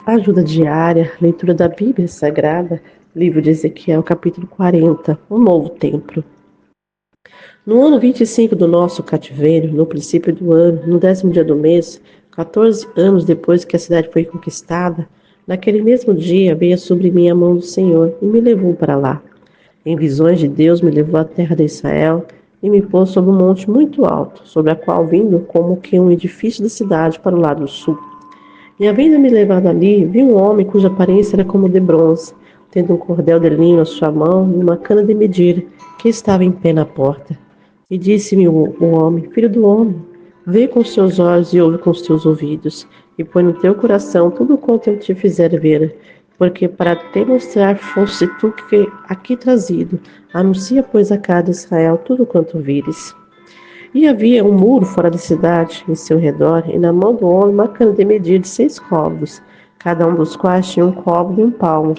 Ajuda diária, leitura da Bíblia Sagrada, livro de Ezequiel, capítulo 40, um novo templo. No ano 25 do nosso cativeiro, no princípio do ano, no 10º dia do mês, 14 anos depois que a cidade foi conquistada, naquele mesmo dia veio sobre mim a mão do Senhor e me levou para lá. Em visões de Deus me levou à terra de Israel e me pôs sobre um monte muito alto, sobre a qual vindo como que um edifício da cidade para o lado sul. E havendo me levado ali, vi um homem cuja aparência era como de bronze, tendo um cordel de linho à sua mão e uma cana de medir, que estava em pé na porta. E disse-me o homem: Filho do homem, vê com os teus olhos e ouve com os teus ouvidos, e põe no teu coração tudo quanto eu te fizer ver, porque para te mostrar foste tu que aqui trazido. Anuncia, pois, a cada Israel tudo quanto vires. E havia um muro fora da cidade, em seu redor, e na mão do homem uma cana de medir de 6 côvados, cada um dos quais tinha um côvado e um palmo.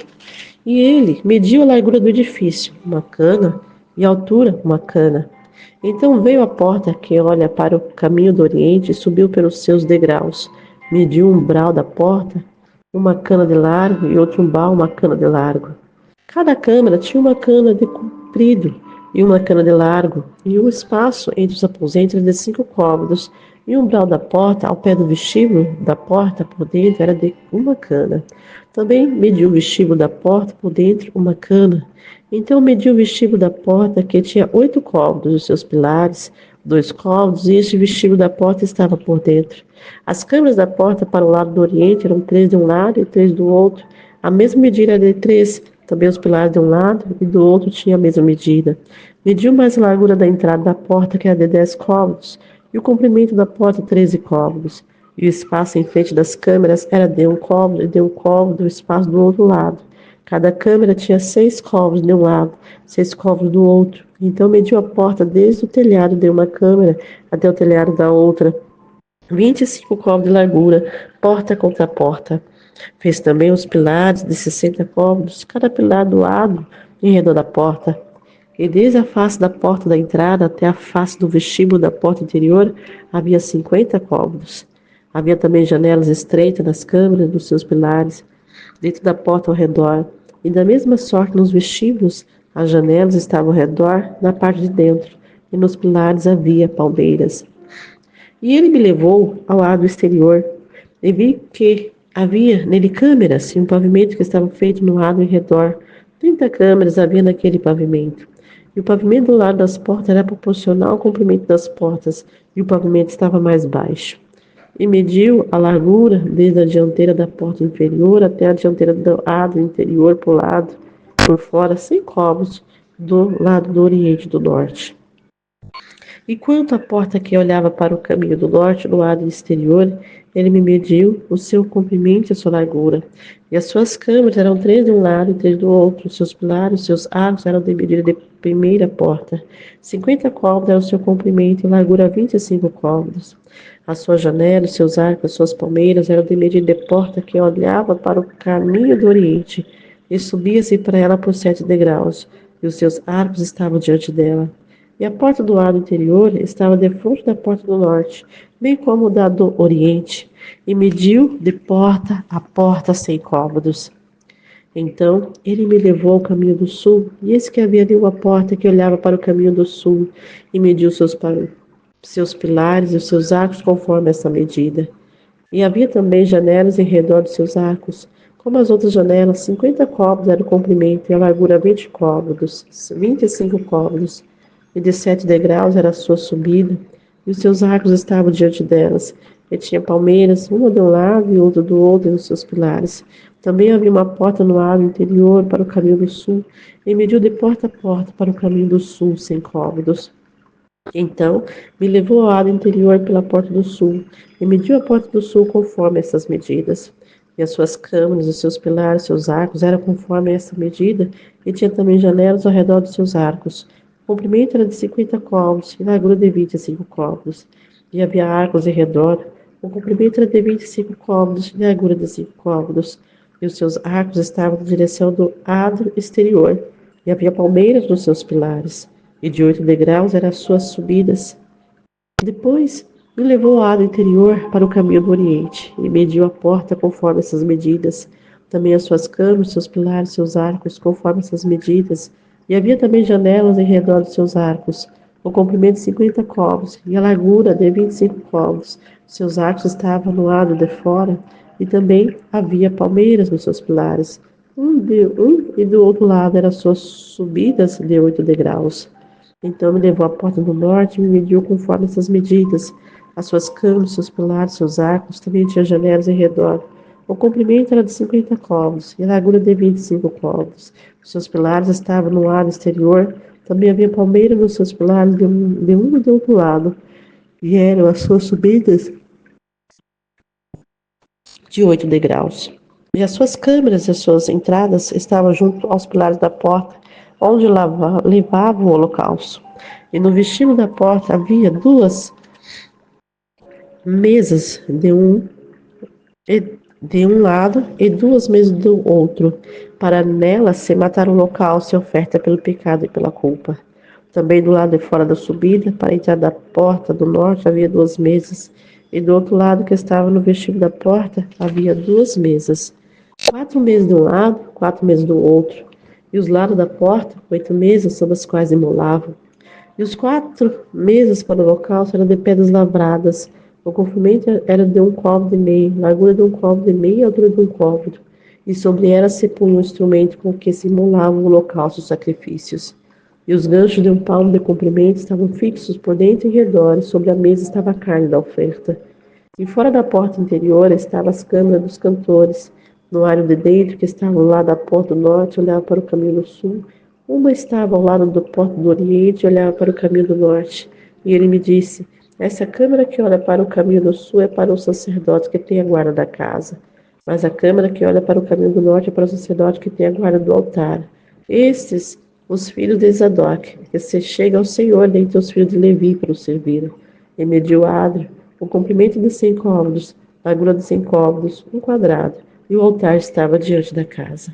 E ele mediu a largura do edifício, uma cana, e a altura, uma cana. Então veio à porta que olha para o caminho do oriente e subiu pelos seus degraus. Mediu o umbral da porta, uma cana de largo, e outro umbral, uma cana de largo. Cada câmara tinha uma cana de comprido e uma cana de largo, e o espaço entre os aposentos era de 5 côvados, e o umbral da porta, ao pé do vestíbulo da porta, por dentro, era de uma cana. Também mediu o vestíbulo da porta por dentro uma cana. Então mediu o vestíbulo da porta, que tinha 8 côvados, os seus pilares, 2 côvados, e este vestíbulo da porta estava por dentro. As câmaras da porta para o lado do oriente eram 3 de um lado e 3 do outro. A mesma medida era de 3. Também os pilares de um lado e do outro tinham a mesma medida. Mediu mais a largura da entrada da porta, que era de 10 côvados, e o comprimento da porta 13 côvados. E o espaço em frente das câmeras era de um côvado e de um côvado o espaço do outro lado. Cada câmera tinha 6 côvados de um lado, 6 côvados do outro. Então mediu a porta desde o telhado de uma câmera até o telhado da outra, 25 côvados de largura, porta contra porta. Fez também os pilares de 60 côvados, cada pilar do lado em redor da porta. E desde a face da porta da entrada até a face do vestíbulo da porta interior havia 50 côvados. Havia também janelas estreitas nas câmaras dos seus pilares, dentro da porta ao redor. E da mesma sorte nos vestíbulos, as janelas estavam ao redor, na parte de dentro, e nos pilares havia palmeiras. E ele me levou ao lado exterior, e vi que havia nele câmeras e um pavimento que estava feito no lado em redor. 30 câmeras havia naquele pavimento. E o pavimento do lado das portas era proporcional ao comprimento das portas, e o pavimento estava mais baixo. E mediu a largura desde a dianteira da porta inferior até a dianteira do lado interior por fora, 100 côvados do lado do oriente e do norte. E quanto à porta que olhava para o caminho do norte, no lado exterior, ele me mediu o seu comprimento e a sua largura. E as suas câmaras eram 3 de um lado e 3 do outro. Os seus pilares, os seus arcos eram de medida de primeira porta. 50 côvados era o seu comprimento e largura 25 côvados. As suas janelas, os seus arcos, as suas palmeiras eram de medida de porta que olhava para o caminho do oriente. E subia-se para ela por 7 degraus. E os seus arcos estavam diante dela. E a porta do lado interior estava defronte da porta do norte, bem como da do oriente, e mediu de porta a porta 100 côvados. Então ele me levou ao caminho do sul, e eis que havia ali uma porta que olhava para o caminho do sul, e mediu seus pilares e os seus arcos conforme essa medida. E havia também janelas em redor dos seus arcos. Como as outras janelas, 50 côvados era o comprimento, e a largura 20 côvados, 25 côvados, e de 7 degraus era a sua subida, e os seus arcos estavam diante delas. E tinha palmeiras, uma de um lado e outra do outro, nos seus pilares. Também havia uma porta no lado interior para o caminho do sul, e mediu de porta a porta para o caminho do sul, 100 côvados. Então me levou ao lado interior pela porta do sul, e mediu a porta do sul conforme essas medidas. E as suas câmaras, os seus pilares, seus arcos eram conforme essa medida, e tinha também janelas ao redor dos seus arcos. O comprimento era de 50 côvados, e a largura de 25 côvados. E havia arcos em redor. O comprimento era de 25 côvados, e a largura de 5 côvados. E os seus arcos estavam na direção do adro exterior, e havia palmeiras nos seus pilares, e de 8 degraus eram as suas subidas. Depois E levou o lado interior para o caminho do Oriente, e mediu a porta conforme essas medidas, também as suas câmaras, seus pilares, seus arcos, conforme essas medidas, e havia também janelas em redor dos seus arcos, o comprimento de 50 côvados, e a largura de 25 côvados. Seus arcos estavam no lado de fora, e também havia palmeiras nos seus pilares. Um e do outro lado eram suas subidas de 8 degraus. Então me levou à porta do norte e me mediu conforme essas medidas. As suas câmaras, seus pilares, seus arcos, também tinha janelas em redor. O comprimento era de 50 côvados e a largura de 25 côvados. Os seus pilares estavam no lado exterior. Também havia palmeira nos seus pilares de um e do outro lado. E eram as suas subidas de 8 degraus. E as suas câmaras e as suas entradas estavam junto aos pilares da porta, onde levava o holocausto. E no vestíbulo da porta havia 2 mesas de um lado e 2 mesas do outro, para nelas se matar o holocausto e a oferta pelo pecado e pela culpa. Também do lado de fora da subida, para a entrada da porta do norte, havia 2 mesas, e do outro lado que estava no vestíbulo da porta, havia 2 mesas. 4 mesas de um lado, 4 mesas do outro, e os lados da porta, 8 mesas sobre as quais imolavam. E os 4 mesas para o holocausto eram de pedras lavradas. O comprimento era de 1 côvado e meio, largura de 1 côvado e meio e altura de 1 côvado. E sobre ela se punha um instrumento com que se imolavam o holocausto e os sacrifícios. E os ganchos de 1 palmo de comprimento estavam fixos por dentro e redor, e sobre a mesa estava a carne da oferta. E fora da porta interior estavam as câmaras dos cantores. No aro de dentro, que estava ao lado da porta do norte, olhava para o caminho do sul. Uma estava ao lado da porta do oriente e olhava para o caminho do norte. E ele me disse: essa câmara que olha para o caminho do sul é para o sacerdote que tem a guarda da casa. Mas a câmara que olha para o caminho do norte é para o sacerdote que tem a guarda do altar. Estes, os filhos de Zadok, que se chegam ao Senhor dentre os filhos de Levi para o servir. E mediu Adro o comprimento de 100 côvados, a largura de 100 côvados, 1 quadrado, e o altar estava diante da casa.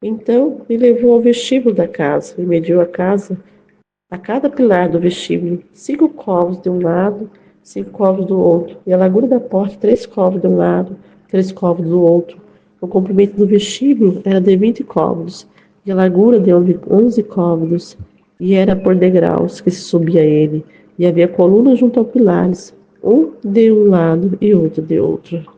Então me levou ao vestíbulo da casa e mediu a casa, a cada pilar do vestíbulo, 5 côvados de um lado, 5 côvados do outro, e a largura da porta, 3 côvados de um lado, 3 côvados do outro. O comprimento do vestíbulo era de 20 côvados, e a largura de 11 côvados, e era por degraus que se subia a ele, e havia colunas junto aos pilares, um de um lado e outro de outro.